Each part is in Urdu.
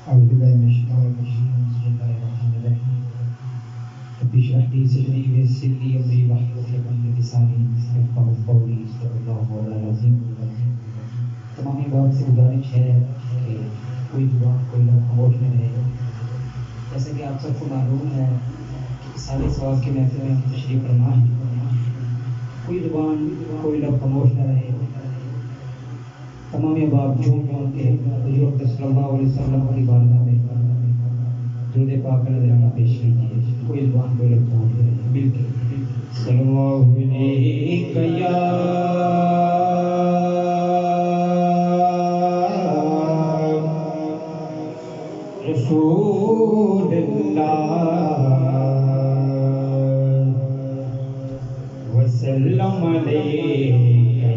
أعوذ بالله من الشيطان الرجيم بسم الله الرحمن الرحيم رب اشرح لي صدري ويسر لي أمري واحلل عقدة من لساني يفقهوا قولي صدق الله العظيم. تمام بات سے گزارش ہے کہ کوئی زبان کوئی لب خاموش نہ رہے. جیسا کہ آپ سب کو معلوم ہے کہ سارے ثواب کی محفل میں تشریف فرما ہے. کوئی زبان کوئی لب خاموش نہ رہے. تمام احباب جھوم جھوم کے حضور صلی اللہ علیہ وسلم کی بارگاہ میں درود پاک کا نذرانہ پیش کیجیے. کوئی زبان کوئی لب خاموش نہ رہے. مل کے صلی اللہ علیہ یا رسول اللہ وسلم علیہ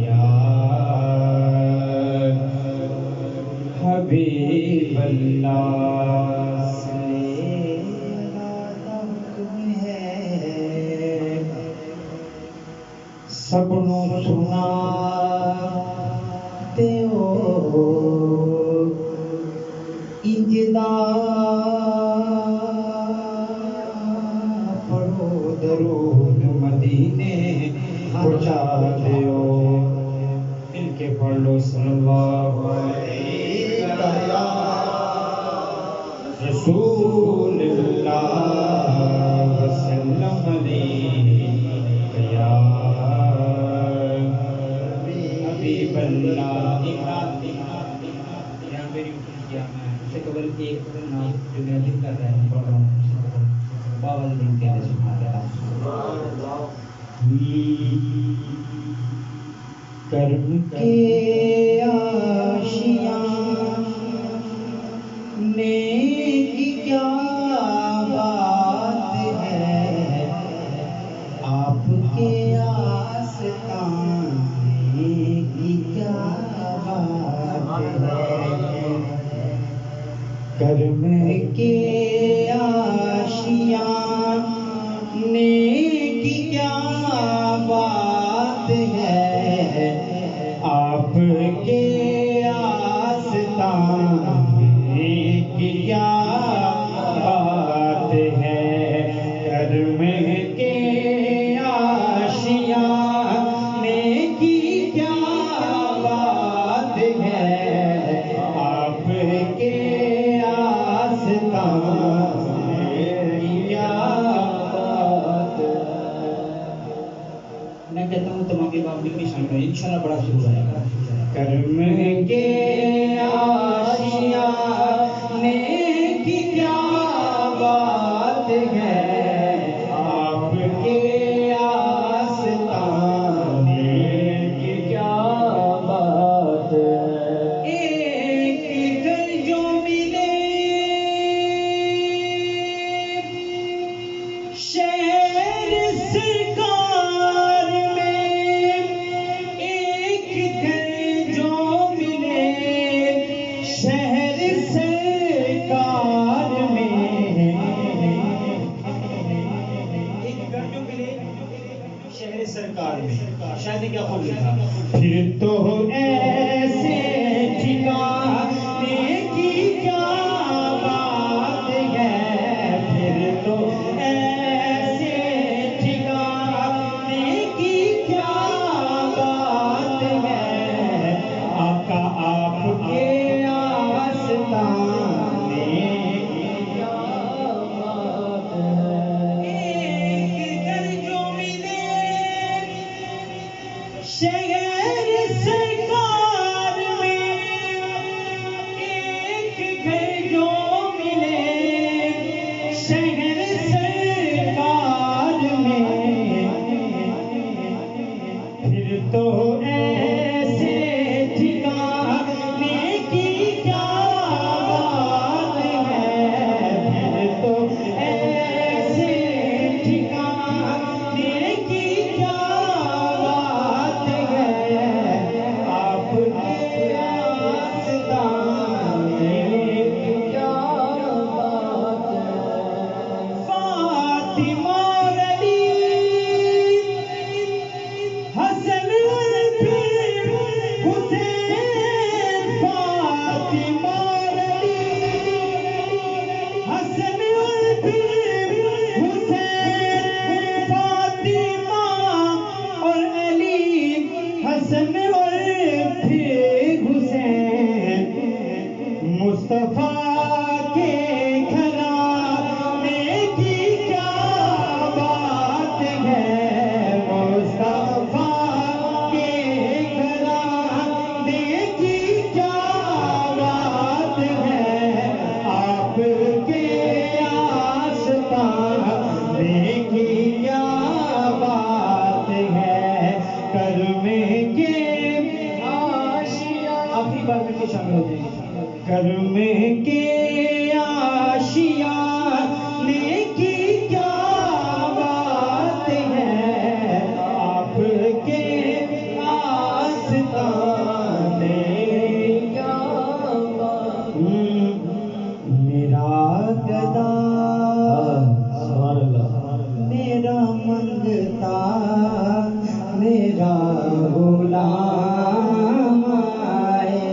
یا حبیب اللہ. سب نو سنا دیو انجدا پڑھو درود مدینے پہنچا دیو. مل کے پڑھ لو صلی اللہ علیہ رسول اللہ وسلم علیہ یا حبیب اللہ. یہاں میری کیا میں اسے قبل ایک نام جو میں دل کر رہا ہوں پڑھ رہا ہوں بابا دن کہتے سبحان اللہ. کرم کے آشیاں نیکی کیا بات ہے. آپ کے آستان نیکی کیا بات ہے. کرم کے آشیاں نیکی کیا بات ہے. آپ کے آستان کی کیا بات ہے. کرم کے آشیاں نیکی کیا بات ہے. آپ کے آستان کی کیا بات ہے. میں کہتا ہوں تمام کے باپ بھی شامل ہیں انشاءاللہ بڑا شروع آئے گا. کرم کے آشیاں نیکی کیا بات ہے. آپ کے آستان نیکی کیا بات ہے. ایک گھر جو ملے شہر سرکار میں. ایک گھر جو ملے شہر سرکار میں. ایک گھر جو ملے شہر سرکار میں. شاید کیا خوب لکھا. پھر تو ایسے ٹھکانے کی کیا بات ہے. پھر تو ایسے ٹھکانے کی کیا بات ہے. آقا آپ کے آستان کی کیا بات ہے. ایک گھر جو ملے شہر مصطفیٰ کے گھرانے کی کیا بات ہے، مصطفیٰ کے گھرانے کی کیا بات ہے، آپ کے آستانے کی کیا بات ہے، کرم کے آشیاں، آخری بار میں شامل ہو جائیں گے، کرم کے آشیانے کی کیا بات ہے، آپ کے آستانے کیا بات، میرا گدا میرا منگتا میرا غلام آئے،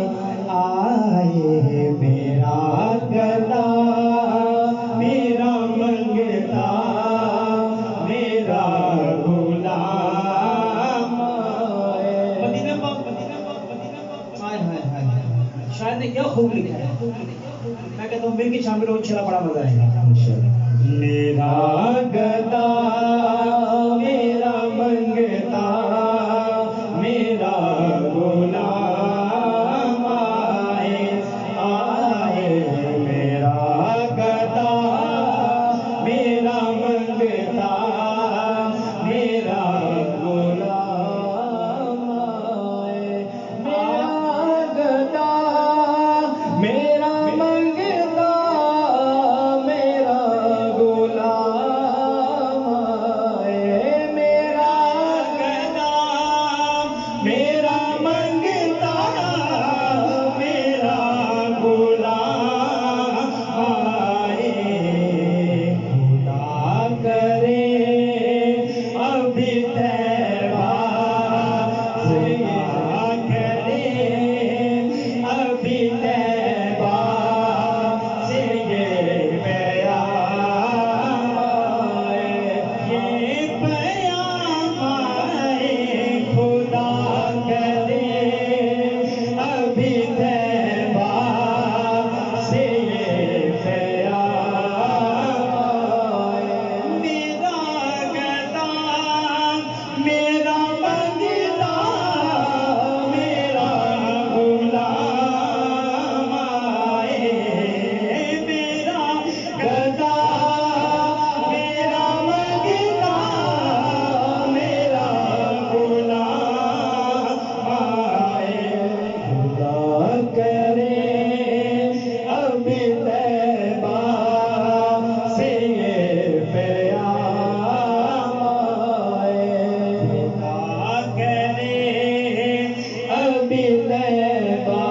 میرا گدا میرا منگتا میرا غلام مدینہ پاک، شاید نے کیا خوب لکھا ہے، میں کہتا ہوں مل کے شامل ہو، انشاءاللہ بڑا مزہ آئے گا انشاءاللہ۔ میرا گدا میرا منگتا میرا غلام آئے، میرا گدا میرا منگتا میرا غلام آئے، میرا گدا میرا منگتا میرا غلام آئے، میرا گدا میرا منگتا میرا غلام آئے، خدا کرے ابھی طیبہ سے کرے ابھی طیبہ سے یہ پیام آئے، یہ پیام آئے، خدا کرے ابھی طیبہ سے یہ پیام آئے، میرا گدا میرا منگتا میرا غلام آئے، میرا گدا میرا منگتا میرا غلام آئے، خدا کرے ابھی طیبہ سے یہ پیام آئے، خدا کرے ابھی طیبہ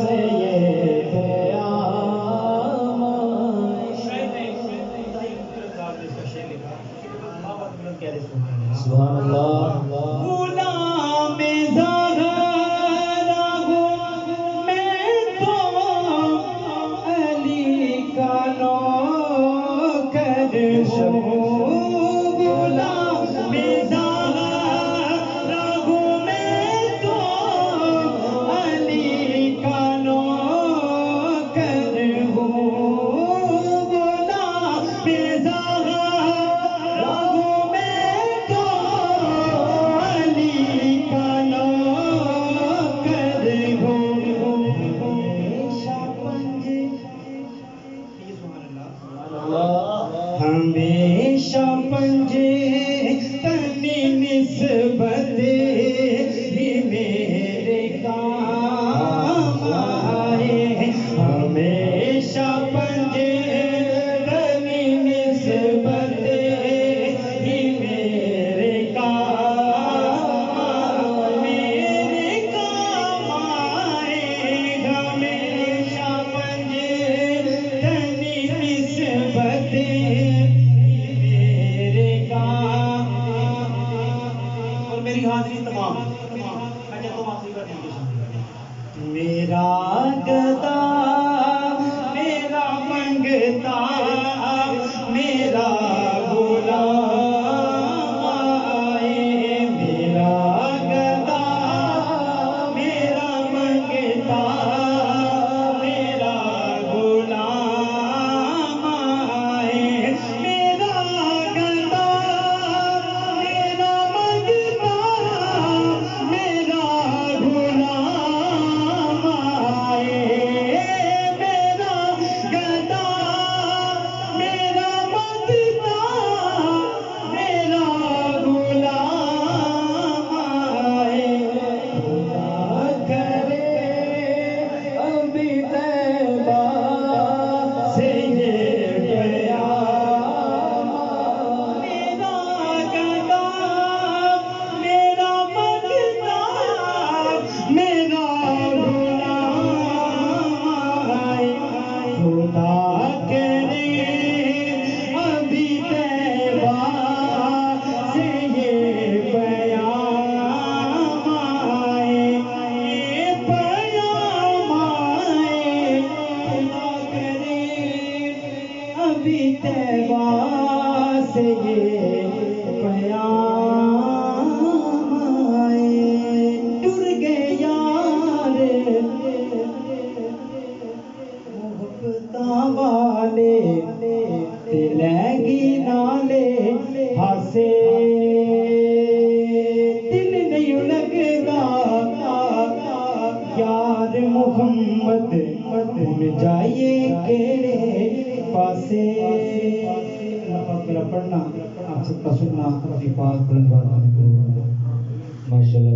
سے یہ پیام آئے۔ سبحان اللہ۔ غلام زہرا ہوں میں تو علی کا نوکر ہوں، غلام زہرا ہوں میں تو علی کا نوکر ہوں، غلام زہرا ہوں میں تو علی کا نوکر ہوں، ہمیشہ پنجے ہمیشہ پنجے تنی نسبت ہی میرے کام آئے، ہمیشہ پنجے تنی نسبت ہی میرے کام، میرے کام آئے، ہمیشہ پنجے تنی نسبت میرے کام محمد ہن جائیے کیڑے پاسے میرا پڑھنا آپ سب کا سننا اپنی پاک بلند بات میں ماشاءاللہ